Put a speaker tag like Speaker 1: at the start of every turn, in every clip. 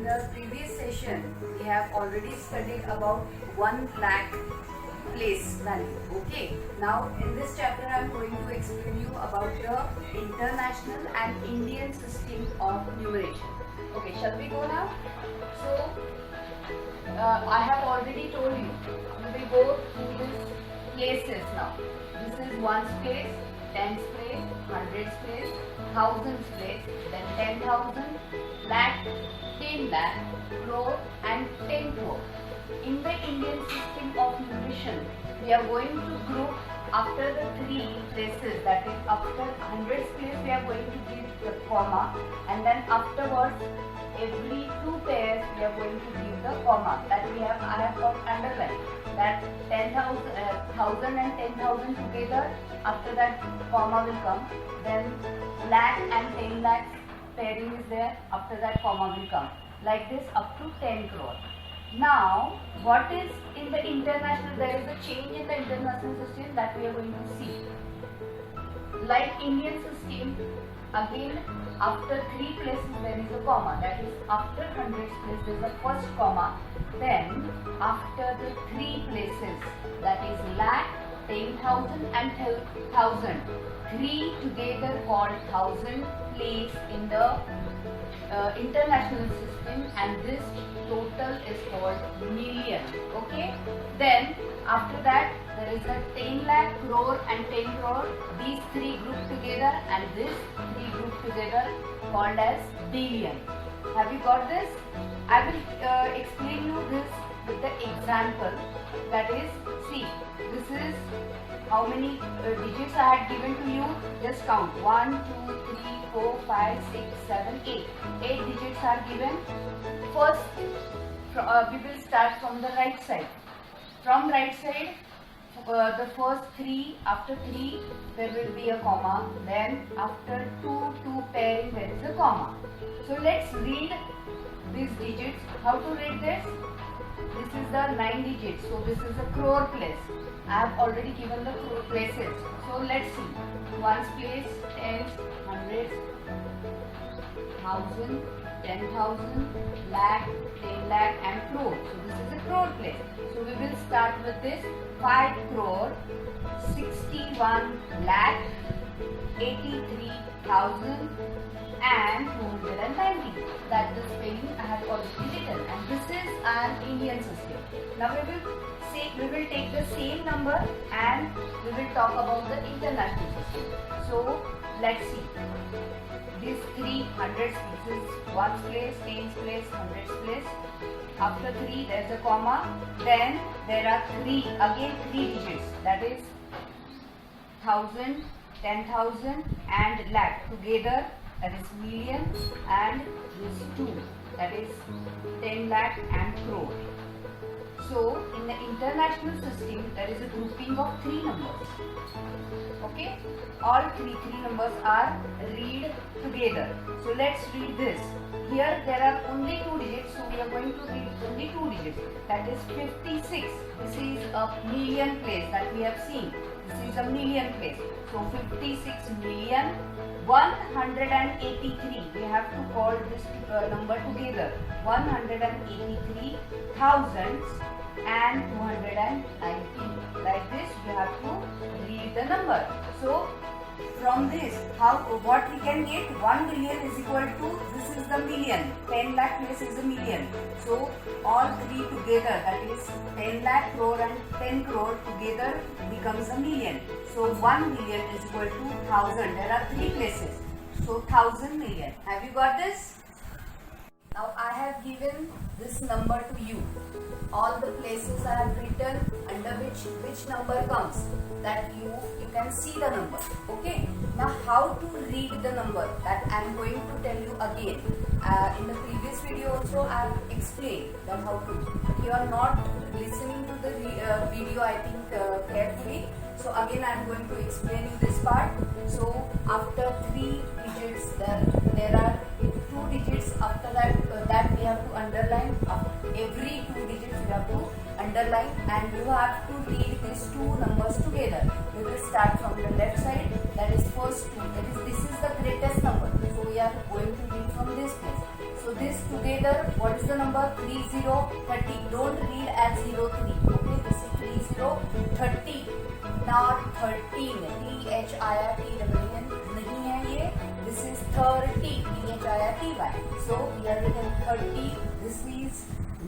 Speaker 1: the previous session, we have already studied about 1 lakh place value. Okay. Now in this chapter, I am going to explain you about the international and Indian system of numeration. Okay, shall we go now? So I have already told you. We will go through these places now. This is ones place, tens place, hundreds place, thousands place, then 10,000, lakh, 10 lakh, crore and 10 crore. In the Indian system of numeration, we are going to group after the three places, that is after hundreds place we are going to give the comma, and then afterwards every two pairs we are going to give the comma. That I have got underlined that 10,000 and 10,000 together, after that comma will come, then lakh and 10 lakh pairing is there, after that comma will come, like this up to 10 crore. Now what is in the international, there is a change in the international system that we are going to see. Like Indian system, again after three places there is a comma, that is after hundreds place there is a first comma, then after the three places, that is lakh, 10,000 and 1,000, three together called thousand place in the international system, and this total is called million. Okay, then after that there is a 10 lakh, crore and 10 crore, these three grouped together, and this three grouped together called as billion. Have you got this? I will explain you this with the example, that is, see, this is how many digits I had given to you. Just count 1, 2, 3, 4, 5, 6, 7, 8. 8 digits are given. First, we will start from the right side. From right side, the first three, after three there will be a comma, then after two pairing there is a comma. So let's read these digits. How to read this? This is the 9 digits, so this is a crore place. I have already given the crore places. So let's see. Ones place, tens, hundreds, thousand, 10,000, lakh, 10 lakh and crore. So this is a crore place. So we will start with this 5 crore, 61 lakh, 83,000 and 290. That the spelling I have already written, and this is an Indian system. Now we will take the same number and we will talk about the international system. So let's see. These three hundreds, this is ones place, tens place, hundreds place. After three there is a comma. Then there are again three digits, that is 1,000, 10,000 and lakh together, that is million, and this 2, that is 10 lakh and crore. So in the international system there is a grouping of three numbers. Okay, all three numbers are read together. So let's read this. Here there are only two digits, so we are going to read only two digits, that is 56. This is a million place that we have seen. This is a million place. So 56 million 183. We have to call this number together. 183 thousands and 290. Like this you have to read the number. So from this, what we can get? 1 million is equal to, this is the million, 10 lakh place is a million. So all three together, that is 10 lakh, crore and 10 crore together becomes a million. So 1 million is equal to 1,000. There are three places. So 1,000 million. Have you got this? Now I have given this number to you. All the places I have written under which number comes, that you can see the number. Okay. Now how to read the number, that I am going to tell you again. In the previous video also I have explained that how to. If you are not listening to the video, I think carefully. So again I am going to explain you this part. So after three digits there are two digits. After that we have to underline. Every two digits you have to underline, and you have to read these two numbers together. We will start from the left side, that is first two. This is the greatest number. So we are going to read from this place. So So this together, what is the number? 3030. Don't read as 03. Okay, this is 3030, not 13. THIRT नहीं है ये. This is 30. THIRTY. So we are written 30. This is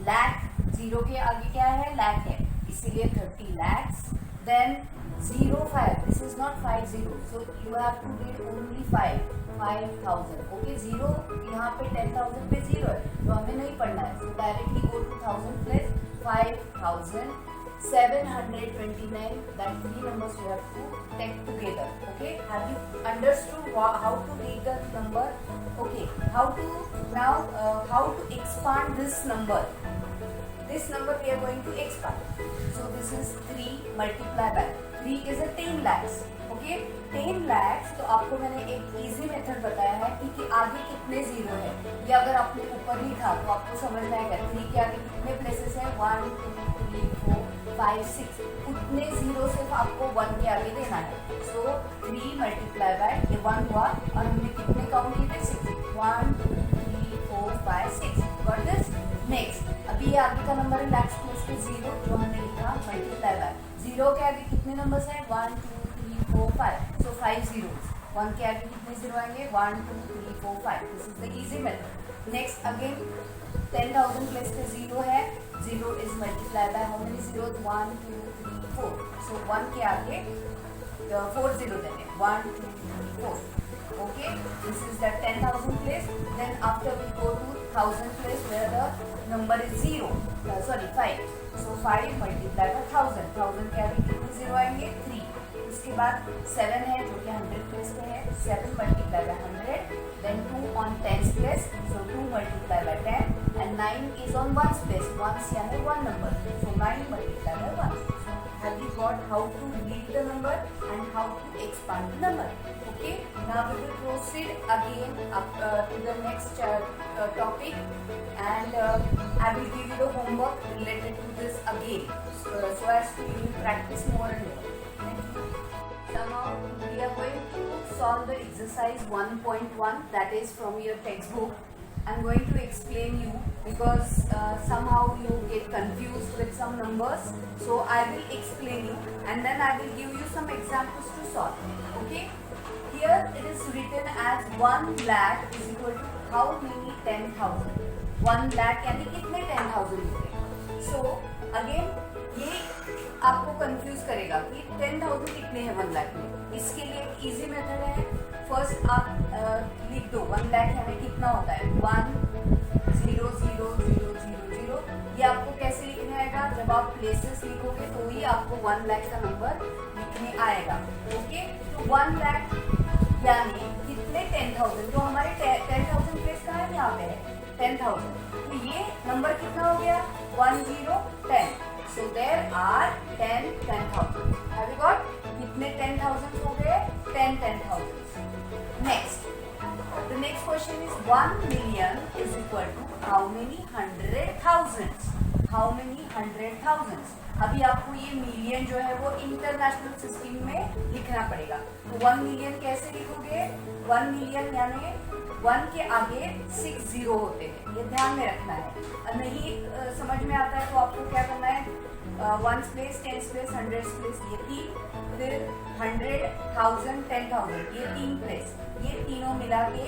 Speaker 1: lakh. Zero के आगे क्या है? lakh है, इसीलिए 30 lakhs. Then 05. This is not 50. So you have to read only 5,000. Okay, zero यहाँ पे 10,000 पे zero है, तो हमें नहीं पढ़ना है. So directly go to 1000 plus 5,729. That three numbers you have to take together. Okay, have you understood how to read the number? Okay, how to expand this number? This number we are going to expand. So this is 3 multiplied by 3 is a 10 lakhs. Okay, 10 lakhs. तो आपको मैंने एक easy method बताया है कि आगे कितने zero है. ये अगर आपने ऊपर लिखा तो आपको समझ में आएगा 3 के आगे कितने प्लेसेस है. 1 2 3 4 5 6. उतने जीरो सिर्फ आपको 1 के आगे देना है. सो 3 मल्टीप्लाई बाय ये 1 हुआ और हमने कितने काउंट किए थे? 6. 1 2 3 4 5 6. Got this? नेक्स्ट, अभी ये आगे का नंबर है लैक्स प्लस के जीरो, जो हमने लिखा मल्टीप्लाई बाय. जीरो के आगे कितने नंबर्स हैं? 1 2 3 4 5. सो 5 zeros. 1 के आगे कितने जीरो आएंगे? 1 2 3 4 5. This is the easy method. Next again 10,000 plus पे जीरो है. Zero is multiply by how many zeros? 1 2 3 4. सो 1 के आगे 4 जीरो देंगे. 1 2 3 4. Okay, this is the 10,000 place. Then after we go to 1000 place where the number is 0. Sorry, 5. So 5 multiplied by 1000. 1000 के आगे कितने zero आएंगे? 3. उसके बाद 7 है जो कि 100 प्लेस पे है. 7 multiplied by 100. Then 2 on 10th place. So 2 multiplied by 10. And 9 is on 1's place. 1's यानी 1 number. So 9 multiplied by 1. So have you got how to read the number and how to expand the number? Okay, now we will proceed again up to the next topic, and I will give you the homework related to this again, so as to you will practice more and more. So now we are going to solve the exercise 1.1, that is from your textbook. I'm going to explain you because somehow you get confused with some numbers, so I will explain you and then I will give you some examples to solve. Okay, here it is written as 1 lakh is equal to how many 10,000. 1 lakh यानी कितने 10,000 होते हैं. So again ये आपको confuse करेगा कि 10,000 कितने हैं 1 लाख में. इसके लिए एक इजी मेथड है. फर्स्ट आप लिख दो 1 लाख यानी कितना होता है. 1 0 0 0 0 0. ये आपको कैसे लिखने आएगा? जब आप प्लेसेस लिखोगे तो ही आपको 1 लाख का नंबर लिखने आएगा. ओके, तो 1 लाख यानी कितने 10,000. तो हमारे 10,000 प्लेस कहाँ है? यहाँ पे है 10,000. तो ये नंबर कितना हो गया? 1 0 10. So there are 10,000. Have you got? कितने 10,000 हो गए? 10,000. Next, the next question is 1 million is equal to how many 100,000s? How many 100,000s? अभी आपको ये मिलियन जो है वो इंटरनेशनल सिस्टम में लिखना पड़ेगा. तो 1 मिलियन कैसे लिखोगे? 1 मिलियन यानी 1 के आगे 6 जीरो होते हैं, ये ध्यान में रखना है. नहीं समझ में आता है तो आपको क्या करना है? 1's place 10's place 100's place ये 3, फिर 100,000 10,000 ये 3 प्लेस. ये तीनों मिला के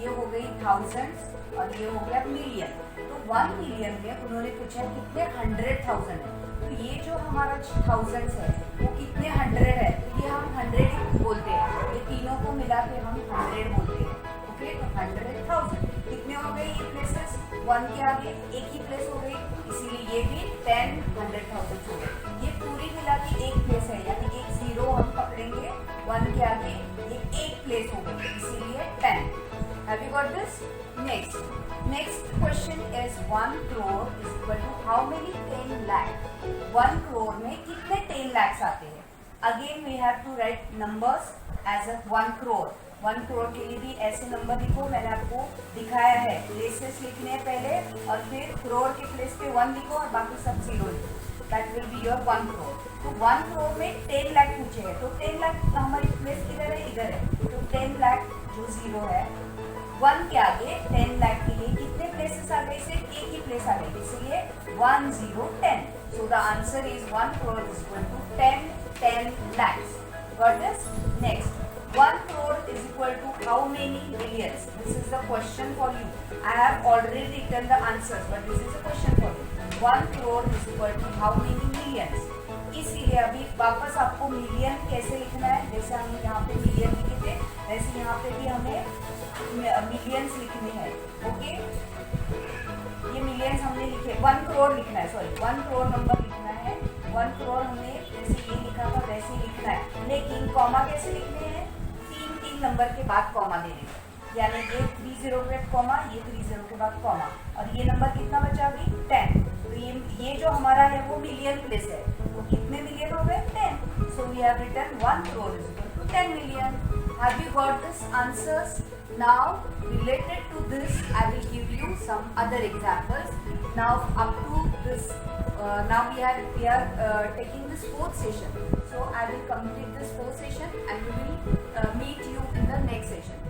Speaker 1: ये हो गई थाउजेंड्स और ये हो गया मिलियन. तो 1 मिलियन में उन्होंने पूछा कितने 100,000 है. तो ये जो हमारा थाउजेंड्स है वो कितने 100 है. तो ये हम 100 बोलते हैं. ये तीनों को मिला के हम 100 बोलते हैं. ओके, तो 100,000 कितने हो गए ये प्लेसेस? 1 के आगे एक ही प्लेस हो गई, इसीलिए ये भी 100,000 हो गए. ये पूरी मिला के एक प्लेस है यानी एक जीरो हम पकड़ेंगे. 1 के आगे एक प्लेस हो गई, इसीलिए 10. Have you got this? Next question is 1 crore is equal to how many 10 lakh. 1 crore में कितने 10 lakhs आते हैं? Again we have to write numbers as a 1 crore. 1 crore के लिए भी ऐसे नंबर लिखो. मैंने आपको दिखाया है प्लेसेस लिखने हैं पहले और फिर crore के प्लेस पे 1 लिखो और बाकी सब जीरो लिखो. That will be your 1 crore. तो 1 crore में 10 लाख पूछे हैं. तो 10 लाख हमारी प्लेस किधर है? इधर है. तो 10 लाख जो जीरो है 1 के आगे 10 लाख के लिए कितने प्लेस प्लेसेस आ गई, सिर्फ एक ही प्लेस आ गई, इसलिए 1 0 10. So the answer is 1 crore is equal to 10 lakhs. Got this? Next, 1 crore is equal to how many millions? This is the question for you. I have already written the answers, but this is a question for you. 1 crore is equal to how many millions? इसीलिए अभी वापस आपको million कैसे लिखना है, जैसे हम यहाँ पे मिलियन लिखे थे वैसे यहाँ पे भी हमें मिलियंस लिखने हैं. ओके, ये मिलियंस हमने लिखे, 1 करोड़ लिखना है, सॉरी 1 करोड़ नंबर लिखना है. 1 करोड़ हमने जैसे ये लिखा था वैसे ही लिखना है, लेकिन कॉमा कैसे लिखने हैं, 3 नंबर के बाद कॉमा देने हैं, यानी ये 30 के कॉमा, ये 30 के बाद कॉमा, और ये नंबर कितना बचा अभी 10. तो ये जो हमारा है वो मिलियन प्लेस है, तो कितने मिलियन हो गए 10. So we have written 1 crore is equal to 10 million. Have you got this answers? Now related to this I will give you some other examples. Now up to this now we are taking this 4th session, so I will complete this 4th session and we will meet you in the next session.